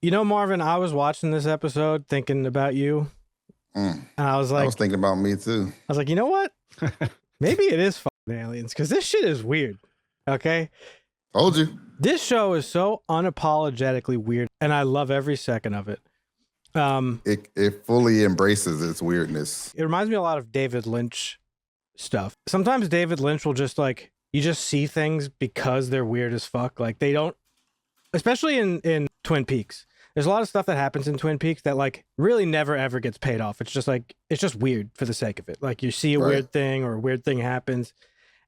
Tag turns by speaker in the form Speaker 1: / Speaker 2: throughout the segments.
Speaker 1: You know, Marvin, I was watching this episode thinking about you. And I was
Speaker 2: thinking about me too.
Speaker 1: I was like, you know what? Maybe it is fucking aliens because this shit is weird. Okay?
Speaker 2: Told you.
Speaker 1: This show is so unapologetically weird, and I love every second of it.
Speaker 2: It fully embraces its weirdness.
Speaker 1: It reminds me a lot of David Lynch stuff. Sometimes David Lynch will just like, you just see things because they're weird as fuck. Like they don't, especially in Twin Peaks. There's a lot of stuff that happens in Twin Peaks that like really never ever gets paid off. It's just like, it's just weird for the sake of it. Like you see a weird thing or a weird thing happens.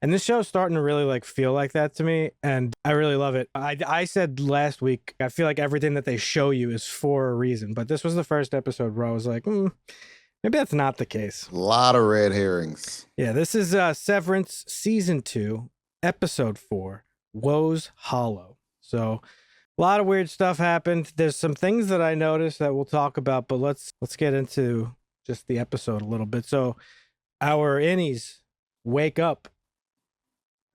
Speaker 1: And this show's starting to really like feel like that to me. And I really love it. I said last week, I feel like everything that they show you is for a reason. But this was the first episode where I was like, maybe that's not the case.
Speaker 2: A lot of red herrings.
Speaker 1: Yeah, this is Severance Season 2, Episode 4, Woe's Hollow. So a lot of weird stuff happened. There's some things that I noticed that we'll talk about, but let's get into just the episode a little bit. So our innies wake up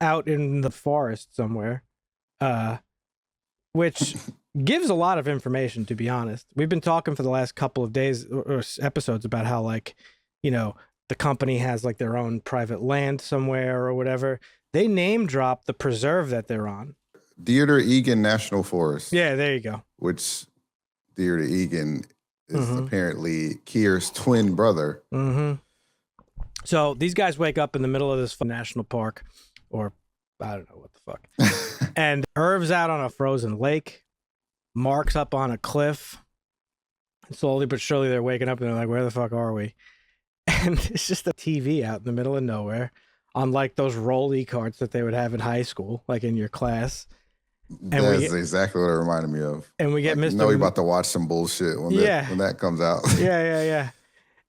Speaker 1: out in the forest somewhere, which gives a lot of information, to be honest. We've been talking for the last couple of days or episodes about how, like, you know, the company has like their own private land somewhere or whatever. They name drop the preserve that they're on.
Speaker 2: Kier Eagan National Forest.
Speaker 1: Yeah, there you go.
Speaker 2: Which Kier Eagan is apparently Kier's twin brother.
Speaker 1: So these guys wake up in the middle of this national park, or I don't know what the fuck. And Irv's out on a frozen lake. Mark's up on a cliff. Slowly but surely they're waking up and they're like, where the fuck are we? And it's just a TV out in the middle of nowhere on like those rolly carts that they would have in high school, like in your class. And
Speaker 2: that's exactly what it reminded me of.
Speaker 1: And we get
Speaker 2: like,
Speaker 1: Mr.
Speaker 2: You know you're about to watch some bullshit when that comes out.
Speaker 1: Yeah.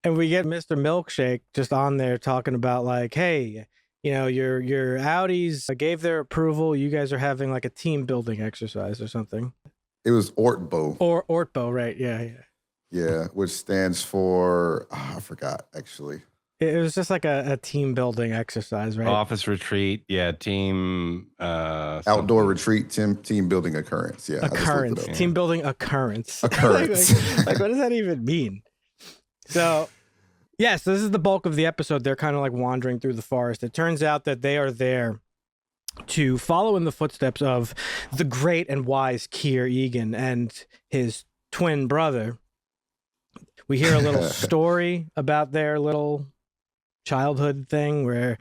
Speaker 1: And we get Mr. Milkshake just on there talking about like, hey, you know, your Audis gave their approval. You guys are having like a team building exercise or something.
Speaker 2: It was ORTBO.
Speaker 1: Or ORTBO, right? Yeah.
Speaker 2: Yeah, which stands for, I forgot, actually.
Speaker 1: It was just like a team building exercise, right?
Speaker 3: Office retreat, yeah. Team
Speaker 2: outdoor retreat, team building occurrence. Yeah,
Speaker 1: occurrence, team building occurrence.
Speaker 2: Occurrence.
Speaker 1: like, what does that even mean? So, yes, this is the bulk of the episode. They're kind of like wandering through the forest. It turns out that they are there to follow in the footsteps of the great and wise Kier Eagan and his twin brother. We hear a little story about their little childhood thing where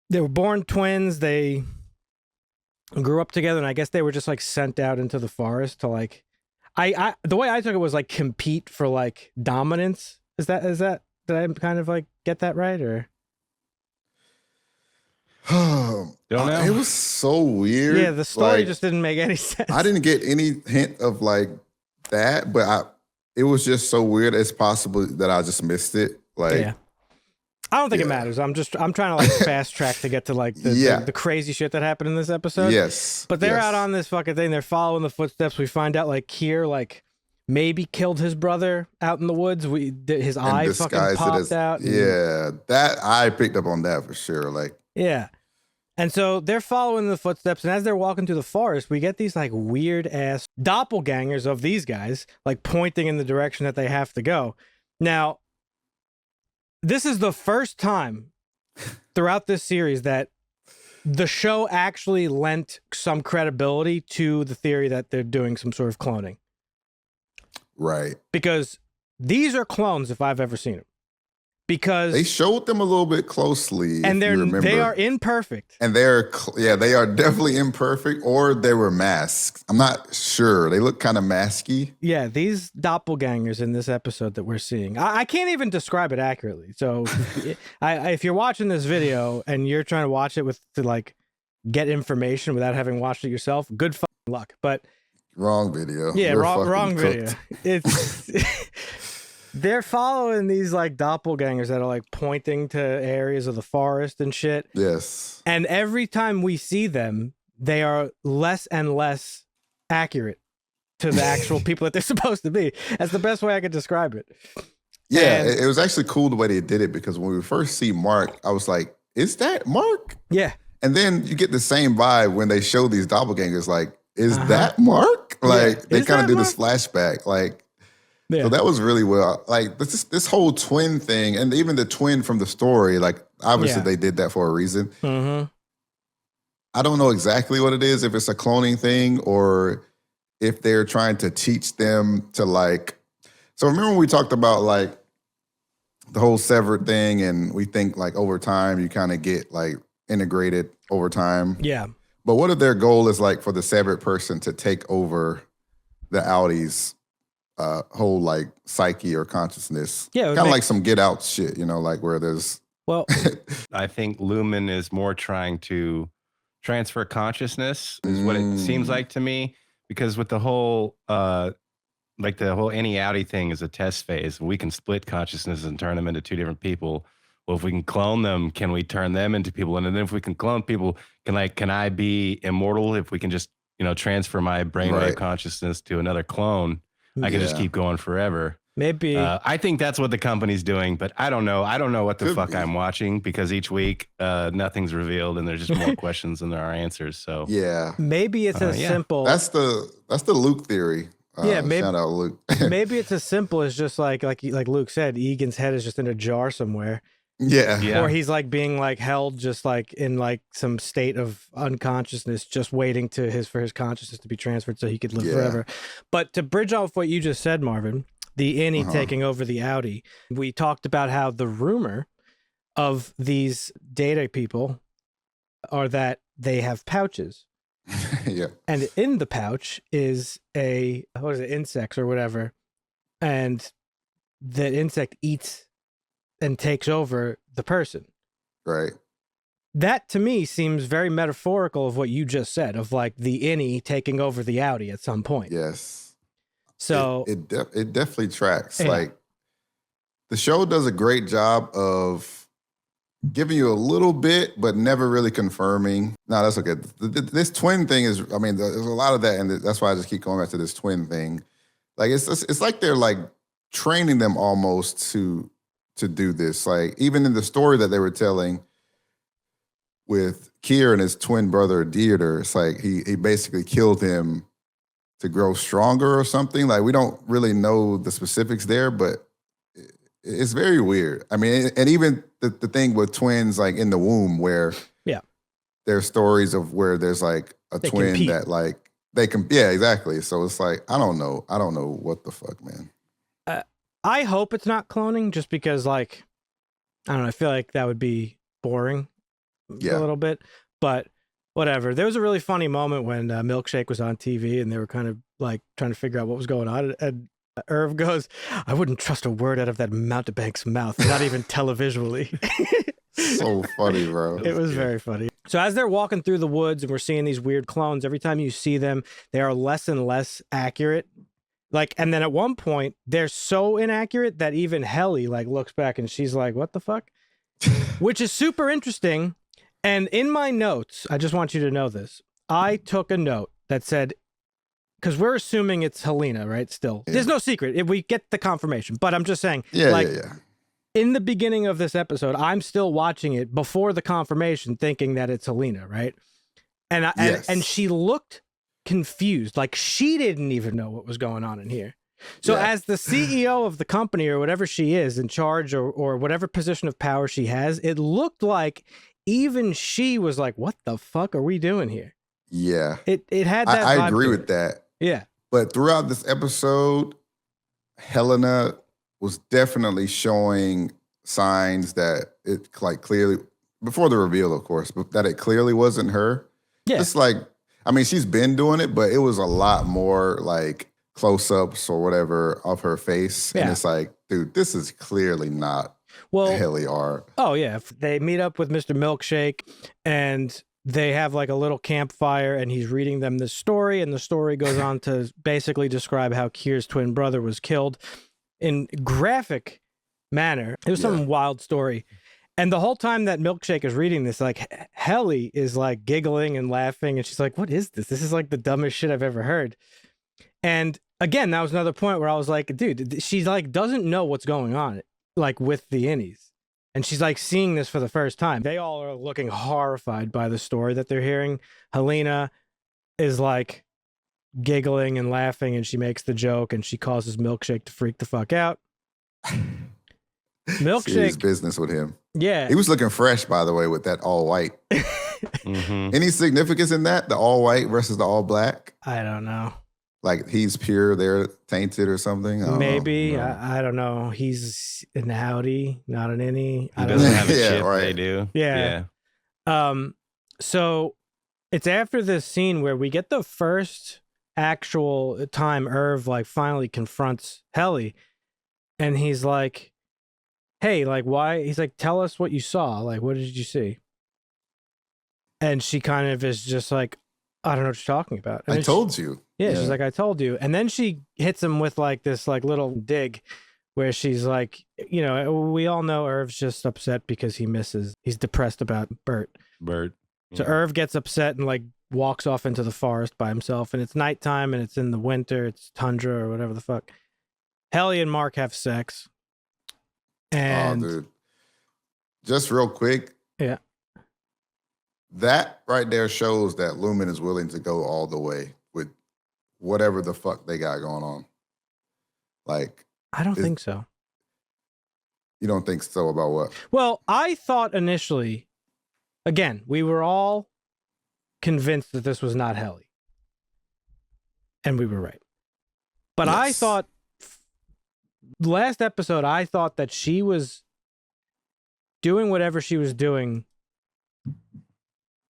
Speaker 1: they were born twins. They grew up together, and I guess they were just like sent out into the forest to like, I the way I took it was like compete for like dominance. Is that did I kind of like get that right or?
Speaker 3: Don't know.
Speaker 2: It was so weird.
Speaker 1: Yeah, the story
Speaker 2: like,
Speaker 1: just didn't make any sense.
Speaker 2: I didn't get any hint of like that, but it was just so weird. It's possible that I just missed it. Like,
Speaker 1: yeah. I don't think it matters. I'm trying to like fast track to get to like the crazy shit that happened in this episode.
Speaker 2: Yes.
Speaker 1: But they're out on this fucking thing. They're following the footsteps. We find out like Kier like maybe killed his brother out in the woods. His eye fucking popped out.
Speaker 2: Yeah, that I picked up on that for sure. Like,
Speaker 1: yeah. And so they're following the footsteps, and as they're walking through the forest, we get these like weird ass doppelgangers of these guys like pointing in the direction that they have to go. Now, this is the first time throughout this series that the show actually lent some credibility to the theory that they're doing some sort of cloning.
Speaker 2: Right.
Speaker 1: Because these are clones if I've ever seen them. Because
Speaker 2: they showed them a little bit closely,
Speaker 1: and they are imperfect,
Speaker 2: and they are definitely imperfect, or they were masks. I'm not sure. They look kind of masky.
Speaker 1: Yeah, these doppelgangers in this episode that we're seeing, I can't even describe it accurately. So, if you're watching this video and you're trying to watch it to like get information without having watched it yourself, good fucking luck. But
Speaker 2: wrong video.
Speaker 1: Yeah, wrong video. It's. They're following these like doppelgangers that are like pointing to areas of the forest and shit.
Speaker 2: Yes.
Speaker 1: And every time we see them, they are less and less accurate to the actual people that they're supposed to be. That's the best way I could describe it.
Speaker 2: Yeah, it was actually cool the way they did it because when we first see Mark, I was like, is that Mark?
Speaker 1: Yeah.
Speaker 2: And then you get the same vibe when they show these doppelgangers like, is that Mark? Like they
Speaker 1: Is
Speaker 2: kind of
Speaker 1: that
Speaker 2: do this flashback. Like
Speaker 1: Yeah.
Speaker 2: so that was really well. Like this whole twin thing, and even the twin from the story. Like obviously
Speaker 1: Yeah.
Speaker 2: they did that for a reason.
Speaker 1: Mm-hmm.
Speaker 2: I don't know exactly what it is. If it's a cloning thing or if they're trying to teach them to like. So remember when we talked about like the whole severed thing, and we think like over time you kind of get like integrated over time.
Speaker 1: Yeah.
Speaker 2: But what if their goal is like for the severed person to take over the Audi's whole like psyche or consciousness?
Speaker 1: Yeah, it would
Speaker 2: Kind of
Speaker 1: make-
Speaker 2: like some Get Out shit, you know, like where there's
Speaker 1: Well,
Speaker 3: I think Lumen is more trying to transfer consciousness, is what it seems like to me. Because with the whole like the whole any outie thing is a test phase. We can split consciousness and turn them into two different people. Well, if we can clone them, can we turn them into people? And then if we can clone people, can I be immortal if we can just, transfer my brainwave
Speaker 2: Right.
Speaker 3: consciousness to another clone? I can just
Speaker 2: Yeah.
Speaker 3: keep going forever.
Speaker 1: maybe.
Speaker 3: I think that's what the company's doing, but I don't know. I don't know what the
Speaker 2: Could
Speaker 3: fuck
Speaker 2: be.
Speaker 3: I'm watching because each week nothing's revealed and there's just more questions than there are answers. So
Speaker 2: yeah.
Speaker 1: Maybe it's as
Speaker 3: yeah.
Speaker 1: simple.
Speaker 2: That's the Luke theory.
Speaker 1: Yeah, maybe-
Speaker 2: shout out Luke.
Speaker 1: Maybe it's as simple as just like Luke said, Egan's head is just in a jar somewhere,
Speaker 2: yeah.
Speaker 1: or he's like being like held just like in like some state of unconsciousness, just waiting for his consciousness to be transferred so he could live
Speaker 2: Yeah.
Speaker 1: forever. But to bridge off what you just said, Marvin, the innie
Speaker 2: Uh-huh.
Speaker 1: taking over the Audi, we talked about how the rumor of these data people are that they have pouches.
Speaker 2: yeah.
Speaker 1: And in the pouch is insects or whatever. And the insect eats and takes over the person.
Speaker 2: Right.
Speaker 1: That to me seems very metaphorical of what you just said, of like the innie taking over the outie at some point.
Speaker 2: Yes.
Speaker 1: So
Speaker 2: it definitely tracks.
Speaker 1: Yeah.
Speaker 2: Like the show does a great job of giving you a little bit, but never really confirming. No, that's okay. This twin thing is, I mean, there's a lot of that, and that's why I just keep going back to this twin thing. Like it's like they're like training them almost to do this. Like even in the story that they were telling with Kier and his twin brother Deirdre, it's like he basically killed him to grow stronger or something. Like we don't really know the specifics there, but it's very weird. I mean, and even the thing with twins, like in the womb, where there's stories of where there's like a
Speaker 1: They
Speaker 2: twin
Speaker 1: compete.
Speaker 2: that like they can, yeah, exactly. So it's like I don't know what the fuck, man.
Speaker 1: I hope it's not cloning, just because like I don't know, I feel like that would be boring
Speaker 2: Yeah.
Speaker 1: a little bit. But whatever. There was a really funny moment when Milkshake was on TV and they were kind of like trying to figure out what was going on. And Irv goes, "I wouldn't trust a word out of that mountebank's mouth, not even televisually."
Speaker 2: So funny, bro.
Speaker 1: It was very funny. So as they're walking through the woods and we're seeing these weird clones, every time you see them, they are less and less accurate. Like, and then at one point, they're so inaccurate that even Helly like looks back and she's like, "What the fuck?" Which is super interesting. And in my notes, I just want you to know this. I took a note that said, because we're assuming it's Helena, right? Still,
Speaker 2: Yeah.
Speaker 1: there's no secret if we get the confirmation. But I'm just saying,
Speaker 2: Yeah,
Speaker 1: like,
Speaker 2: yeah.
Speaker 1: in the beginning of this episode, I'm still watching it before the confirmation, thinking that it's Helena, right? And
Speaker 2: Yes.
Speaker 1: and she looked confused, like she didn't even know what was going on in here. So
Speaker 2: Yeah.
Speaker 1: as the CEO of the company or whatever she is in charge or whatever position of power she has, it looked like even she was like, "What the fuck are we doing here?"
Speaker 2: Yeah.
Speaker 1: It had that
Speaker 2: I
Speaker 1: vibe
Speaker 2: agree
Speaker 1: to
Speaker 2: with
Speaker 1: it.
Speaker 2: that.
Speaker 1: Yeah.
Speaker 2: But throughout this episode, Helena was definitely showing signs that it like clearly, before the reveal, of course, but that it clearly wasn't her.
Speaker 1: Yeah.
Speaker 2: It's like, I mean, she's been doing it, but it was a lot more like close-ups or whatever of her face. And
Speaker 1: Yeah.
Speaker 2: it's like, dude, this is clearly not
Speaker 1: Well,
Speaker 2: Helly R.
Speaker 1: oh yeah, they meet up with Mr. Milkshake and they have like a little campfire and he's reading them this story, and the story goes on to basically describe how Kier's twin brother was killed in graphic manner. It was some wild story. And the whole time that Milkshake is reading this, like Helly is like giggling and laughing and she's like, "What is this? This is like the dumbest shit I've ever heard." And again, that was another point where I was like, dude, she's like doesn't know what's going on like with the innies. And she's like seeing this for the first time. They all are looking horrified by the story that they're hearing. Helena is like giggling and laughing, and she makes the joke, and she causes Milkshake to freak the fuck out.
Speaker 2: Serious
Speaker 1: Milkshake,
Speaker 2: business with him.
Speaker 1: yeah.
Speaker 2: He was looking fresh, by the way, with that all white.
Speaker 3: Mhm.
Speaker 2: Any significance in that? The all white versus the all black?
Speaker 1: I don't know.
Speaker 2: Like he's pure, they're tainted or something? I don't
Speaker 1: Maybe.
Speaker 2: know.
Speaker 1: I don't know. He's an outie, not an innie.
Speaker 3: He
Speaker 1: I don't
Speaker 3: doesn't
Speaker 1: know.
Speaker 3: have a
Speaker 2: Yeah,
Speaker 3: chip.
Speaker 2: right.
Speaker 3: They do.
Speaker 1: Yeah. So it's after this scene where we get the first actual time Irv like finally confronts Helly, and he's like, hey, like, why? He's like, tell us what you saw. Like, what did you see? And she kind of is just like, I don't know what you're talking about. And
Speaker 2: I
Speaker 1: then
Speaker 2: told you.
Speaker 1: yeah, she's like, I told you. And then she hits him with like this like little dig where she's like, you know, we all know Irv's just upset because he's depressed about Bert.
Speaker 3: Bert.
Speaker 1: So Irv gets upset and like walks off into the forest by himself, and it's nighttime and it's in the winter, it's tundra or whatever the fuck. Helly and Mark have sex. And
Speaker 2: oh, dude. Just real quick.
Speaker 1: Yeah.
Speaker 2: That right there shows that Lumen is willing to go all the way with whatever the fuck they got going on. Like,
Speaker 1: I don't think so.
Speaker 2: you don't think so about what?
Speaker 1: Well, I thought initially, again, we were all convinced that this was not Helly. And we were right. But I
Speaker 2: Yes.
Speaker 1: thought, last episode, I thought that she was doing whatever she was doing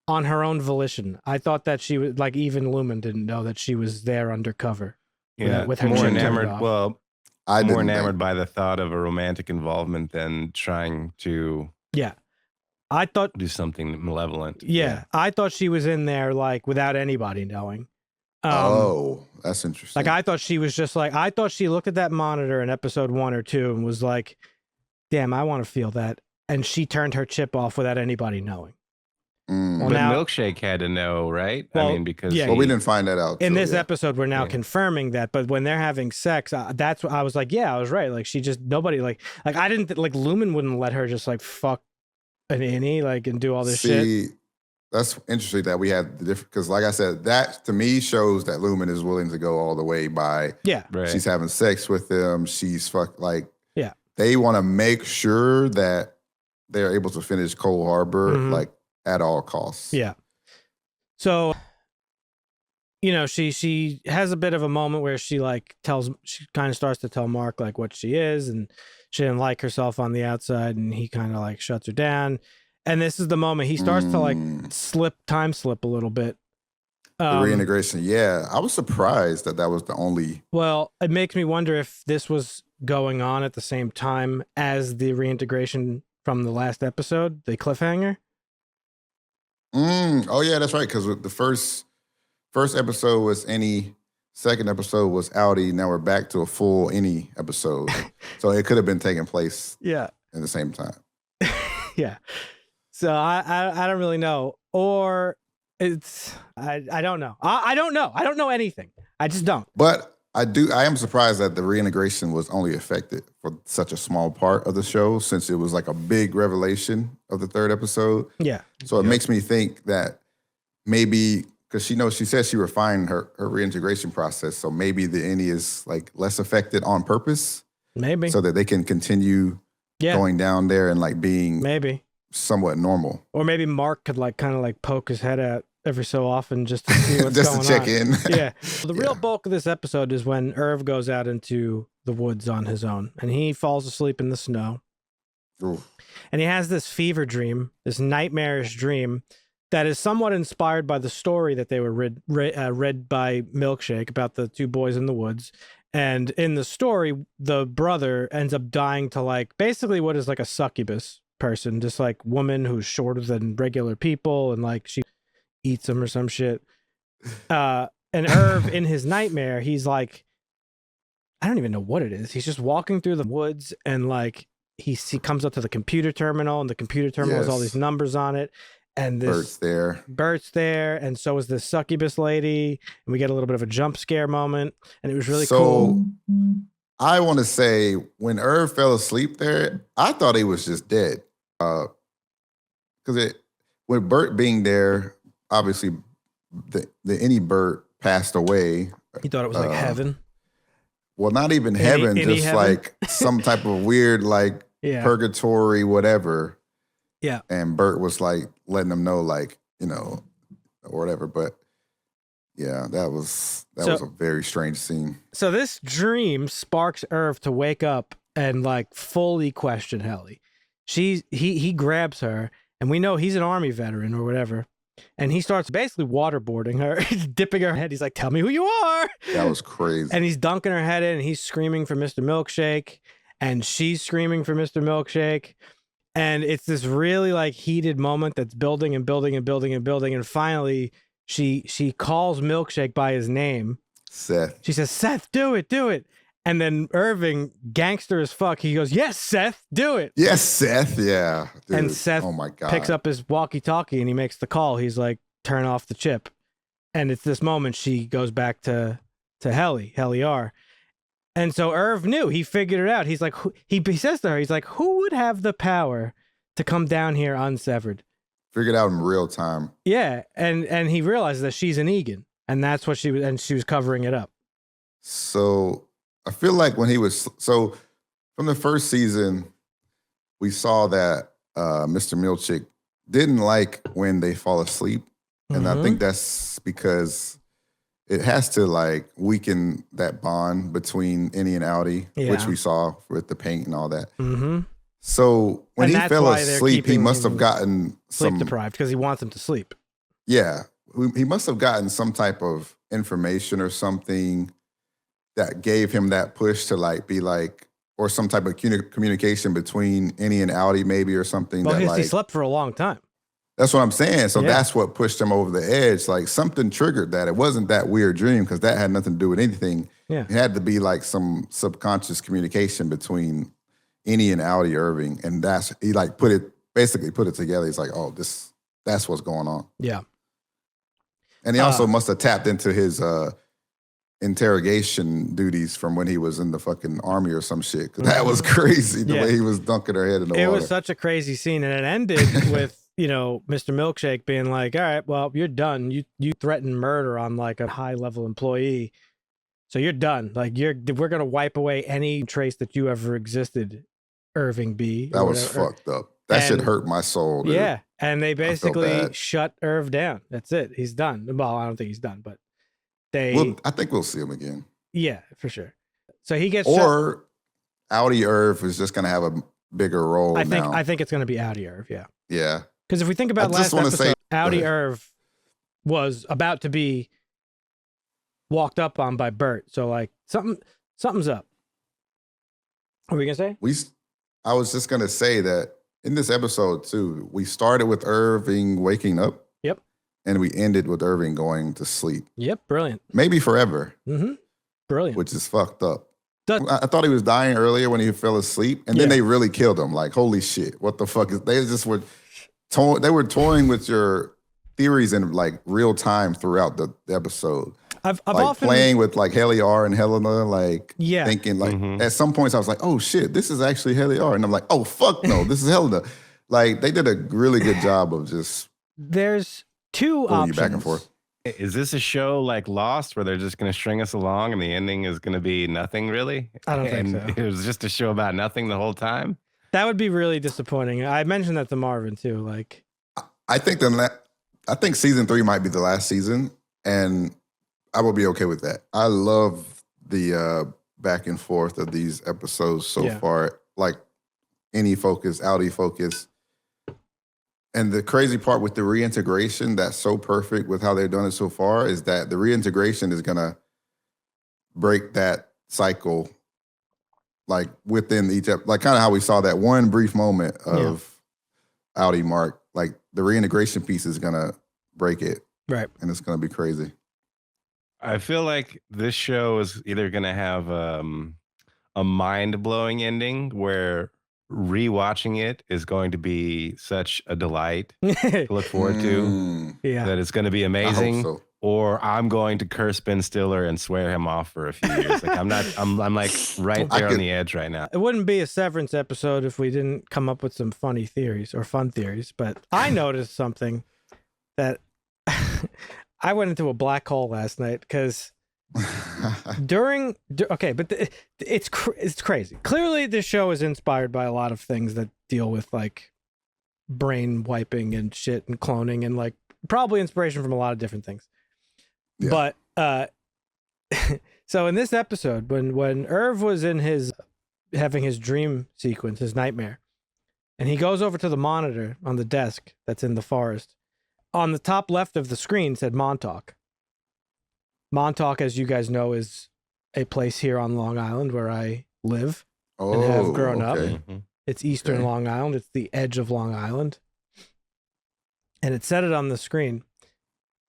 Speaker 1: on her own volition. I thought that she was, like, even Lumen didn't know that she was there undercover.
Speaker 3: Yeah,
Speaker 1: with her
Speaker 3: more
Speaker 1: chin turned
Speaker 3: enamored.
Speaker 1: off.
Speaker 3: Well,
Speaker 2: I
Speaker 3: more
Speaker 2: didn't
Speaker 3: enamored
Speaker 2: think.
Speaker 3: by the thought of a romantic involvement than trying to
Speaker 1: Yeah. I thought,
Speaker 3: do something malevolent.
Speaker 1: yeah, I thought she was in there, like, without anybody knowing.
Speaker 2: Oh, that's interesting.
Speaker 1: Like, I thought she was just like, I thought she looked at that monitor in episode 1 or 2 and was like, damn, I want to feel that. And she turned her chip off without anybody knowing. Well,
Speaker 3: But
Speaker 1: now,
Speaker 3: Milkshake had to know, right?
Speaker 1: Well,
Speaker 3: I mean, because
Speaker 1: yeah,
Speaker 2: well, we didn't find that out.
Speaker 1: in
Speaker 2: till-
Speaker 1: this
Speaker 2: yeah.
Speaker 1: episode, we're now
Speaker 3: Yeah.
Speaker 1: confirming that. But when they're having sex, that's what I was like, yeah, I was right. Like, she just, nobody, like I didn't, like, Lumen wouldn't let her just, like, fuck an innie, like, and do all this shit.
Speaker 2: See, that's interesting that we had the different, because like I said, that to me shows that Lumen is willing to go all the way by
Speaker 1: Yeah.
Speaker 3: right.
Speaker 2: she's having sex with them. She's like,
Speaker 1: Yeah.
Speaker 2: they want to make sure that they're able to finish Cold Harbor
Speaker 1: Mhm.
Speaker 2: like at all costs.
Speaker 1: Yeah. So, you know, she has a bit of a moment where she kind of starts to tell Mark like what she is, and she didn't like herself on the outside, and he kind of like shuts her down. And this is the moment he starts to like time slip a little bit.
Speaker 2: The reintegration. Yeah. I was surprised that was the only.
Speaker 1: Well, it makes me wonder if this was going on at the same time as the reintegration from the last episode, the cliffhanger.
Speaker 2: Oh yeah, that's right. Because the first episode was any, second episode was outie. Now we're back to a full any episode. So it could have been taking place
Speaker 1: Yeah.
Speaker 2: at the same time.
Speaker 1: Yeah. So I don't really know. Or it's I don't know. I don't know. I don't know anything. I just don't.
Speaker 2: But I am surprised that the reintegration was only affected for such a small part of the show, since it was like a big revelation of the third episode.
Speaker 1: Yeah.
Speaker 2: So it makes me think that maybe, because she says she refined her reintegration process, so maybe the any is like less affected on purpose,
Speaker 1: Maybe.
Speaker 2: so that they can continue going down there and like being
Speaker 1: Maybe.
Speaker 2: somewhat normal.
Speaker 1: Or maybe Mark could like kind of like poke his head out every so often just to see what's
Speaker 2: just
Speaker 1: going
Speaker 2: to check
Speaker 1: on.
Speaker 2: in.
Speaker 1: Yeah. The real bulk of this episode is when Irv goes out into the woods on his own, and he falls asleep in the snow.
Speaker 2: Ooh.
Speaker 1: And he has this fever dream, this nightmarish dream that is somewhat inspired by the story that they were read by Milkshake about the two boys in the woods. And in the story, the brother ends up dying to like basically what is like a succubus person, just like woman who's shorter than regular people, and like she eats them or some shit. And Irv in his nightmare, he's like, I don't even know what it is. He's just walking through the woods, and like he comes up to the computer terminal, and the computer terminal has all these numbers on it. And this Bert's there, and so is this succubus lady, and we get a little bit of a jump scare moment, and it was really cool.
Speaker 2: I want to say when Irv fell asleep there, I thought he was just dead. Because with Bert being there, obviously the any Bert passed away.
Speaker 1: He thought it was like heaven.
Speaker 2: Well, not even heaven, just
Speaker 1: heaven?
Speaker 2: like some type of weird like purgatory, whatever.
Speaker 1: Yeah.
Speaker 2: And Bert was like letting him know, like, you know, or whatever. But yeah, that was a very strange scene.
Speaker 1: So this dream sparks Irv to wake up and like fully question Helly. He grabs her, and we know he's an army veteran or whatever. And he starts basically waterboarding her. He's dipping her head. He's like, "Tell me who you are."
Speaker 2: That was crazy.
Speaker 1: And he's dunking her head in, and he's screaming for Mr. Milkshake, and she's screaming for Mr. Milkshake. And it's this really like heated moment that's building and building and building and building. And finally, she calls Milkshake by his name.
Speaker 2: Seth.
Speaker 1: She says, "Seth, do it, do it." And then Irving, gangster as fuck, he goes, "Yes, Seth, do it."
Speaker 2: Yes, Seth. Yeah. Dude.
Speaker 1: And Seth
Speaker 2: oh my God.
Speaker 1: picks up his walkie-talkie and he makes the call. He's like, "Turn off the chip." And it's this moment she goes back to Helly R. And so Irv knew. He figured it out. He's like, he says to her, he's like, "Who would have the power to come down here unsevered?"
Speaker 2: Figured out in real time.
Speaker 1: Yeah. And he realizes that she's an Eagan. And that's what she was covering it up.
Speaker 2: So I feel like when he was from the first season, we saw that Mr. Milkshake didn't like when they fall asleep. And I think that's because it has to like weaken that bond between Innie and Audi, which we saw with the paint and all that. Mm-hmm. So when he fell asleep, he must have gotten
Speaker 1: sleep deprived because he wants him to sleep.
Speaker 2: Yeah. He must have gotten some type of information or something that gave him that push to like be like, or some type of communication between Innie and Audi maybe or something.
Speaker 1: Well,
Speaker 2: that like,
Speaker 1: he slept for a long time.
Speaker 2: That's what I'm saying. So that's what pushed him over the edge. Like something triggered that. It wasn't that weird dream because that had nothing to do with anything.
Speaker 1: Yeah.
Speaker 2: It had to be like some subconscious communication between Innie and Audi Irving. And he like basically put it together. He's like, "Oh, that's what's going on."
Speaker 1: Yeah.
Speaker 2: And he also must have tapped into his interrogation duties from when he was in the fucking army or some shit. Cause that was crazy the way he was dunking her head in the water.
Speaker 1: It was such a crazy scene. And it ended with, Mr. Milkshake being like, "All right, well, you're done. You threatened murder on like a high level employee. So you're done. Like we're going to wipe away any trace that you ever existed, Irving B."
Speaker 2: That was fucked up. That shit hurt my soul, dude.
Speaker 1: Yeah. And they basically shut Irv down. That's it. He's done. Well, I don't think he's done, but
Speaker 2: I think we'll see him again.
Speaker 1: Yeah, for sure. So he gets
Speaker 2: or Audi Irv is just going to have a bigger role now.
Speaker 1: I think it's going to be Audi Irv, yeah.
Speaker 2: Yeah.
Speaker 1: Because if we think about last episode, Audi Irv was about to be walked up on by Bert. So like something's up. What were we going to say?
Speaker 2: I was just going to say that in this episode too, we started with Irving waking up.
Speaker 1: Yep.
Speaker 2: And we ended with Irving going to sleep.
Speaker 1: Yep, brilliant.
Speaker 2: Maybe forever.
Speaker 1: Mm-hmm. Brilliant.
Speaker 2: Which is fucked up. I thought he was dying earlier when he fell asleep, and then they really killed him. Like, holy shit, what the fuck is? They just were, they were toying with your theories in like real time throughout the episode.
Speaker 1: I've
Speaker 2: like
Speaker 1: often
Speaker 2: playing with like Helly R and Helena, like thinking like at some points I was like, "Oh shit, this is actually Helly R," and I'm like, "Oh fuck no, this is Helena." Like they did a really good job of just.
Speaker 1: There's two options.
Speaker 2: You back and forth.
Speaker 3: Is this a show like Lost where they're just going to string us along and the ending is going to be nothing really?
Speaker 1: I don't think so.
Speaker 3: It was just a show about nothing the whole time?
Speaker 1: That would be really disappointing. I mentioned that to Marvin too. Like,
Speaker 2: I think season 3 might be the last season, and I will be okay with that. I love the back and forth of these episodes so far. Like Innie focus, Audi focus. And the crazy part with the reintegration that's so perfect with how they've done it so far is that the reintegration is going to break that cycle like within each, like kind of how we saw that one brief moment of Audi Mark, like the reintegration piece is going to break it.
Speaker 1: Right.
Speaker 2: And it's going to be crazy.
Speaker 3: I feel like this show is either going to have a mind-blowing ending where rewatching it is going to be such a delight to look forward to. That it's going to be amazing.
Speaker 2: I hope so.
Speaker 3: Or I'm going to curse Ben Stiller and swear him off for a few years. Like I'm like right there on the edge right now.
Speaker 1: It wouldn't be a Severance episode if we didn't come up with some funny theories or fun theories. But I noticed something that I went into a black hole last night because it's crazy. Clearly, this show is inspired by a lot of things that deal with like brain wiping and shit and cloning and like probably inspiration from a lot of different things. Yeah. But so in this episode, when Irv was in having his dream sequence, his nightmare, and he goes over to the monitor on the desk that's in the forest, on the top left of the screen said Montauk. Montauk, as you guys know, is a place here on Long Island where I live and have grown up. Mm-hmm. It's Eastern Long Island. It's the edge of Long Island. And it said it on the screen.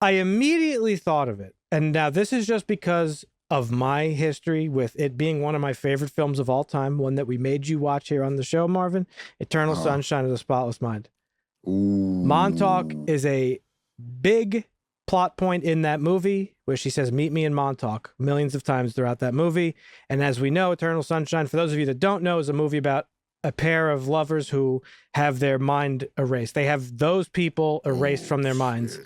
Speaker 1: I immediately thought of it. And now this is just because of my history with it being one of my favorite films of all time, one that we made you watch here on the show, Marvin, Eternal Sunshine of the Spotless Mind.
Speaker 2: Ooh.
Speaker 1: Montauk is a big plot point in that movie where she says, meet me in Montauk, millions of times throughout that movie. And as we know, Eternal Sunshine, for those of you that don't know, is a movie about a pair of lovers who have their mind erased. They have those people erased from their minds.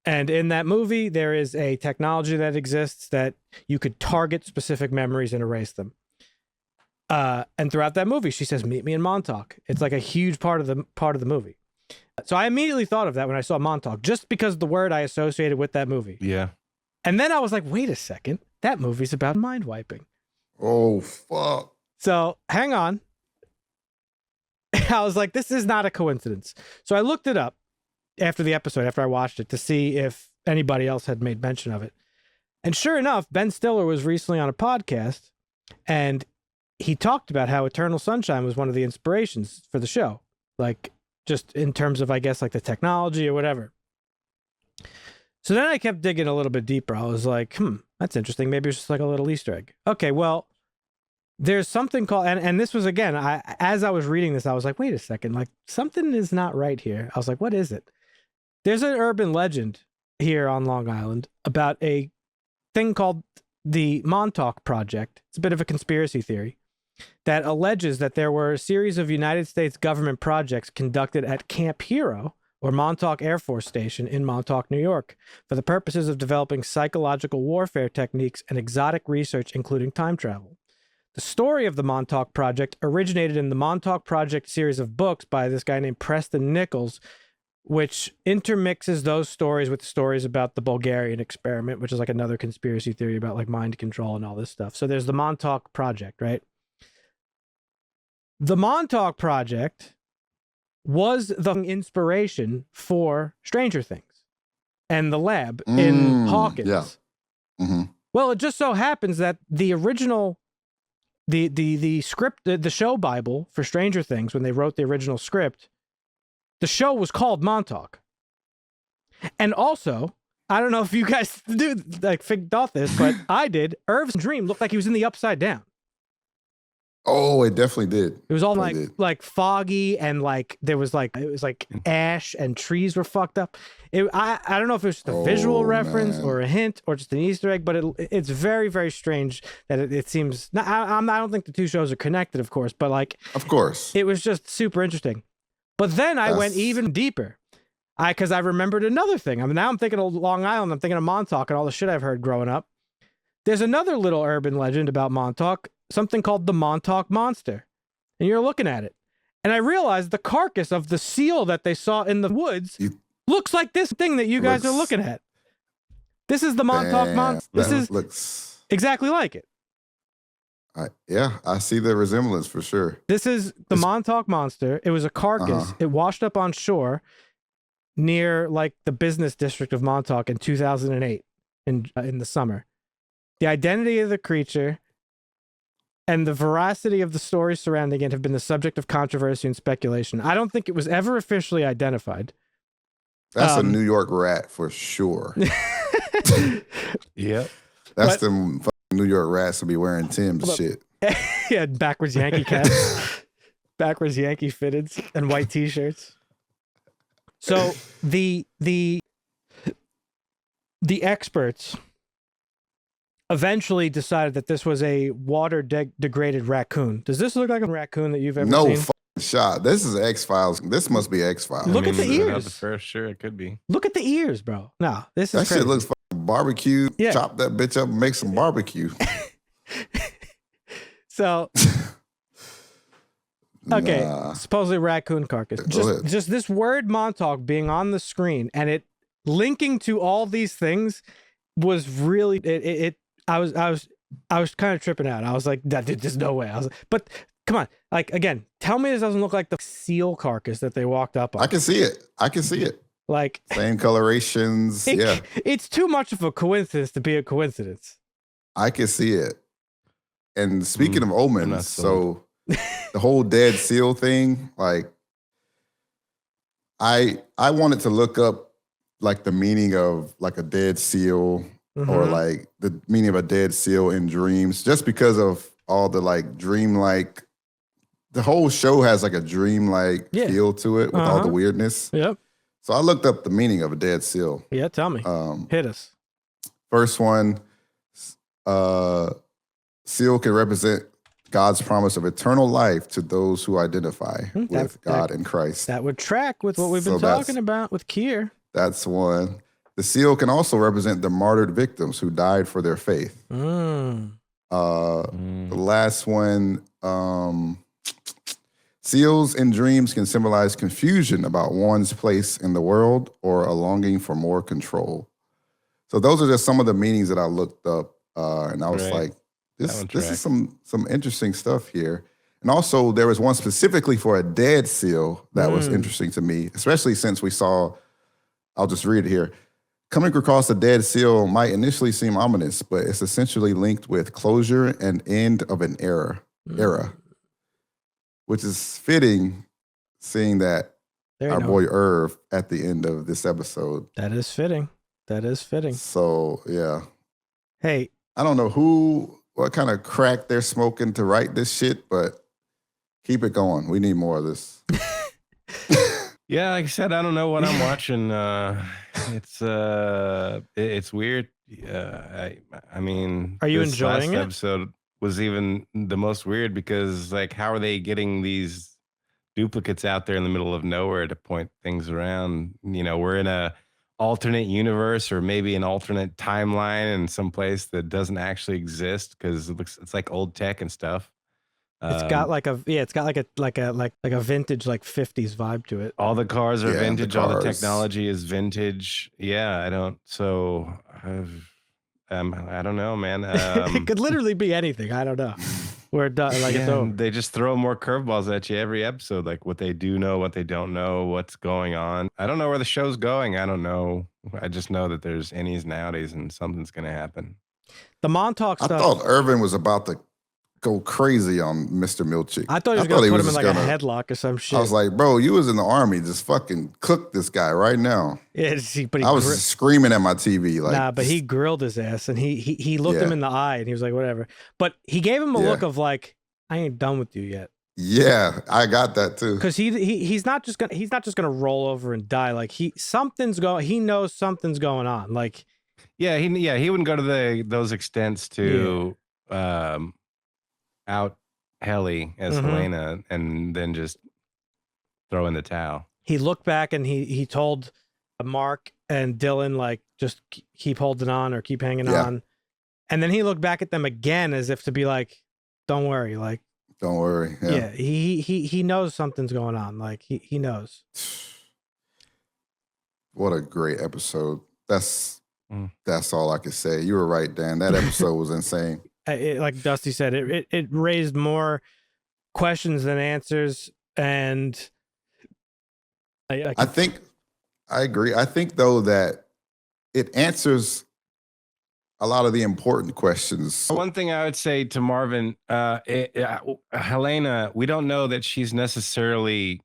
Speaker 1: And in that movie, there is a technology that exists that you could target specific memories and erase them. And throughout that movie, she says, meet me in Montauk. It's like a huge part of the movie. So I immediately thought of that when I saw Montauk, just because the word I associated with that movie.
Speaker 3: Yeah.
Speaker 1: And then I was like, wait a second, that movie's about mind wiping.
Speaker 2: Oh, fuck.
Speaker 1: So hang on. I was like, this is not a coincidence. So I looked it up after the episode, after I watched it, to see if anybody else had made mention of it. And sure enough, Ben Stiller was recently on a podcast, and he talked about how Eternal Sunshine was one of the inspirations for the show. Like, just in terms of, I guess, like the technology or whatever. So then I kept digging a little bit deeper. I was like, that's interesting. Maybe it's just like a little Easter egg. Okay, well, there's something called, and this was, again, as I was reading this, I was like, wait a second, like something is not right here. I was like, what is it? There's an urban legend here on Long Island about a thing called the Montauk Project. It's a bit of a conspiracy theory that alleges that there were a series of United States government projects conducted at Camp Hero, or Montauk Air Force Station in Montauk, New York, for the purposes of developing psychological warfare techniques and exotic research, including time travel. The story of the Montauk Project originated in the Montauk Project series of books by this guy named Preston Nichols, which intermixes those stories with stories about the Bulgarian experiment, which is like another conspiracy theory about like mind control and all this stuff. So there's the Montauk Project, right? The Montauk Project was the inspiration for Stranger Things and the lab in Hawkins.
Speaker 2: Yeah. Mm-hmm.
Speaker 1: Well, it just so happens that the original, the script, the show Bible for Stranger Things, when they wrote the original script, the show was called Montauk. And also, I don't know if you guys thought this, but I did. Irv's dream looked like he was in the Upside Down.
Speaker 2: Oh, it definitely did.
Speaker 1: It was all like foggy, and like there was like, it was like ash and trees were fucked up. I don't know if it was just a visual reference or a hint or just an Easter egg, but it's very, very strange that it seems. I don't think the two shows are connected, of course, but like,
Speaker 2: of course,
Speaker 1: it was just super interesting. But then I went even deeper, because I remembered another thing. I mean, now I'm thinking of Long Island. I'm thinking of Montauk and all the shit I've heard growing up. There's another little urban legend about Montauk, something called the Montauk Monster. And you're looking at it. And I realized the carcass of the seal that they saw in the woods looks like this thing that you guys are looking at. This is the Montauk Monster. This looks exactly like it.
Speaker 2: I see the resemblance for sure.
Speaker 1: This is the Montauk Monster. It was a carcass. It washed up on shore near like the business district of Montauk in 2008 in the summer. The identity of the creature and the veracity of the stories surrounding it have been the subject of controversy and speculation. I don't think it was ever officially identified.
Speaker 2: That's a New York rat for sure.
Speaker 3: Yep.
Speaker 2: That's them New York rats will be wearing Tim's shit.
Speaker 1: Yeah, backwards Yankee caps, backwards Yankee fitteds, and white t-shirts. So the experts eventually decided that this was a water-degraded raccoon. Does this look like a raccoon that you've ever seen?
Speaker 2: No shot. This is X-Files. This must be X-Files.
Speaker 1: Look at the ears.
Speaker 3: For sure, it could be.
Speaker 1: Look at the ears, bro. No, this is
Speaker 2: that
Speaker 1: crazy.
Speaker 2: shit looks barbecue.
Speaker 1: Yeah.
Speaker 2: Chop that bitch up and make some barbecue.
Speaker 1: So, okay,
Speaker 2: Nah.
Speaker 1: supposedly raccoon carcass.
Speaker 2: Go ahead.
Speaker 1: Just this word Montauk being on the screen and it linking to all these things was really I was kind of tripping out. I was like, there's no way. I was like, but come on, like again, tell me this doesn't look like the seal carcass that they walked up on.
Speaker 2: I can see it.
Speaker 1: Like
Speaker 2: Same colorations. Yeah.
Speaker 1: It's too much of a coincidence to be a coincidence.
Speaker 2: I can see it. And speaking of
Speaker 3: not
Speaker 2: omens,
Speaker 3: sold.
Speaker 2: so the whole dead seal thing, like I wanted to look up like the meaning of like a dead seal or like the meaning of a dead seal in dreams, just because of all the like dreamlike. The whole show has like a dreamlike feel to it with all the weirdness.
Speaker 1: Yep.
Speaker 2: So I looked up the meaning of a dead seal.
Speaker 1: Yeah, tell me. Hit us.
Speaker 2: First one, seal can represent God's promise of eternal life to those who identify with God and Christ.
Speaker 1: That would track with what we've been talking about with Kier.
Speaker 2: That's one. The seal can also represent the martyred victims who died for their faith. The last one, seals in dreams can symbolize confusion about one's place in the world or a longing for more control. So those are just some of the meanings that I looked up, and I was like, this is some interesting stuff here. And also there was one specifically for a dead seal that was interesting to me, especially since we saw, I'll just read it here. Coming across a dead seal might initially seem ominous, but it's essentially linked with closure and end of an era, which is fitting, seeing that our boy Irv at the end of this episode.
Speaker 1: That is fitting. That is fitting.
Speaker 2: So, yeah.
Speaker 1: Hey.
Speaker 2: I don't know what kind of crack they're smoking to write this shit, but keep it going. We need more of this.
Speaker 3: Yeah, like I said, I don't know what I'm watching. It's weird. I mean,
Speaker 1: are you
Speaker 3: this
Speaker 1: enjoying
Speaker 3: last
Speaker 1: it?
Speaker 3: Episode was even the most weird because, like, how are they getting these duplicates out there in the middle of nowhere to point things around? You know, we're in a alternate universe or maybe an alternate timeline in some place that doesn't actually exist because it's like old tech and stuff.
Speaker 1: It's got like a vintage like 50s vibe to it.
Speaker 3: All the cars are vintage. All the technology is vintage. Yeah, I don't know, man.
Speaker 1: It could literally be anything. I don't know. It's over.
Speaker 3: They just throw more curveballs at you every episode, like what they do know, what they don't know, what's going on. I don't know where the show's going. I don't know. I just know that there's innies and outies and something's going to happen.
Speaker 1: The Montauk stuff.
Speaker 2: I thought Irvin was about to go crazy on Mr. Milchick.
Speaker 1: I thought he was going to put him in like a headlock or some shit.
Speaker 2: I was like, bro, you was in the army. Just fucking cook this guy right now.
Speaker 1: Yeah, but
Speaker 2: I was screaming at my TV. Like,
Speaker 1: nah, but he grilled his ass and he looked him in the eye and he was like, whatever. But he gave him a look of like, I ain't done with you yet.
Speaker 2: Yeah, I got that too.
Speaker 1: Because he's not just gonna roll over and die. Like he knows something's going on. Like
Speaker 3: he wouldn't go to those extents to out Helly as Helena and then just throw in the towel.
Speaker 1: He looked back and he told Mark and Dylan like just keep holding on or keep hanging on. And then he looked back at them again as if to be like, don't worry, like
Speaker 2: don't worry.
Speaker 1: Yeah, he knows something's going on. Like he knows.
Speaker 2: What a great episode. That's all I could say. You were right, Dan. That episode was insane.
Speaker 1: Like Dusty said, it raised more questions than answers, and I
Speaker 2: think I agree. I think though that it answers a lot of the important questions.
Speaker 3: One thing I would say to Marvin, Helena, we don't know that she's necessarily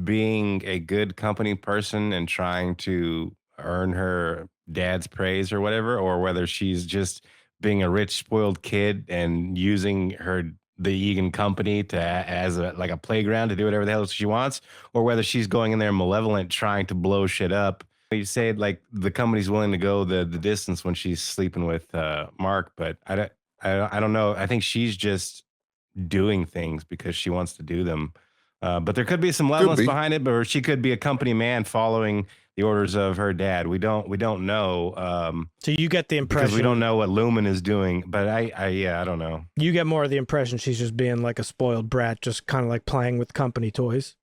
Speaker 3: being a good company person and trying to earn her dad's praise or whatever, or whether she's just being a rich, spoiled kid and using the Eagan company as a playground to do whatever the hell she wants, or whether she's going in there malevolent, trying to blow shit up. You say like the company's willing to go the distance when she's sleeping with Mark, but I don't know. I think she's just doing things because she wants to do them. But there could be some levels behind it, or she could be a company man following the orders of her dad. We don't know.
Speaker 1: So you get the impression
Speaker 3: because we don't know what Lumen is doing. But I don't know.
Speaker 1: You get more of the impression she's just being like a spoiled brat, just kind of like playing with company toys.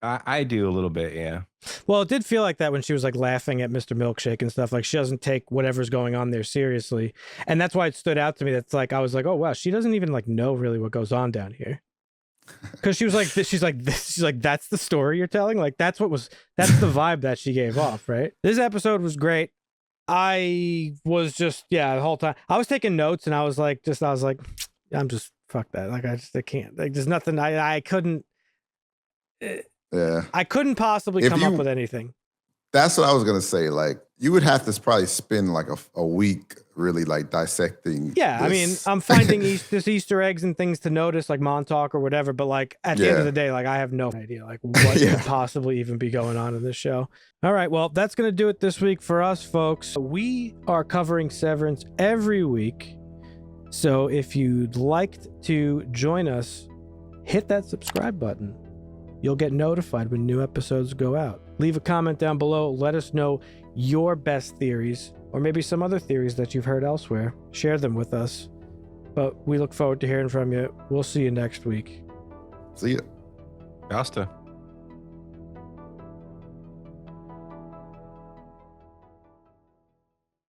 Speaker 3: I do a little bit, yeah.
Speaker 1: Well, it did feel like that when she was like laughing at Mr. Milkshake and stuff. Like she doesn't take whatever's going on there seriously, and that's why it stood out to me. That's like I was like, oh wow, she doesn't even like know really what goes on down here. Because she was like, she's like, that's the story you're telling. Like that's the vibe that she gave off, right? This episode was great. I was just the whole time I was taking notes, and I was like, I'm just fuck that. Like I can't. Like there's nothing. I couldn't.
Speaker 2: Yeah.
Speaker 1: I couldn't possibly come up with anything.
Speaker 2: That's what I was going to say. Like, you would have to probably spend like a week really like dissecting.
Speaker 1: Yeah.
Speaker 2: this.
Speaker 1: I mean, I'm finding this Easter eggs and things to notice, like Montauk or whatever. But like at the end of the day, like I have no idea like what could possibly even be going on in this show. All right. Well, that's going to do it this week for us, folks. We are covering Severance every week. So if you'd like to join us, hit that subscribe button. You'll get notified when new episodes go out. Leave a comment down below. Let us know your best theories, or maybe some other theories that you've heard elsewhere. Share them with us. But we look forward to hearing from you. We'll see you next week.
Speaker 2: See ya.
Speaker 3: Basta.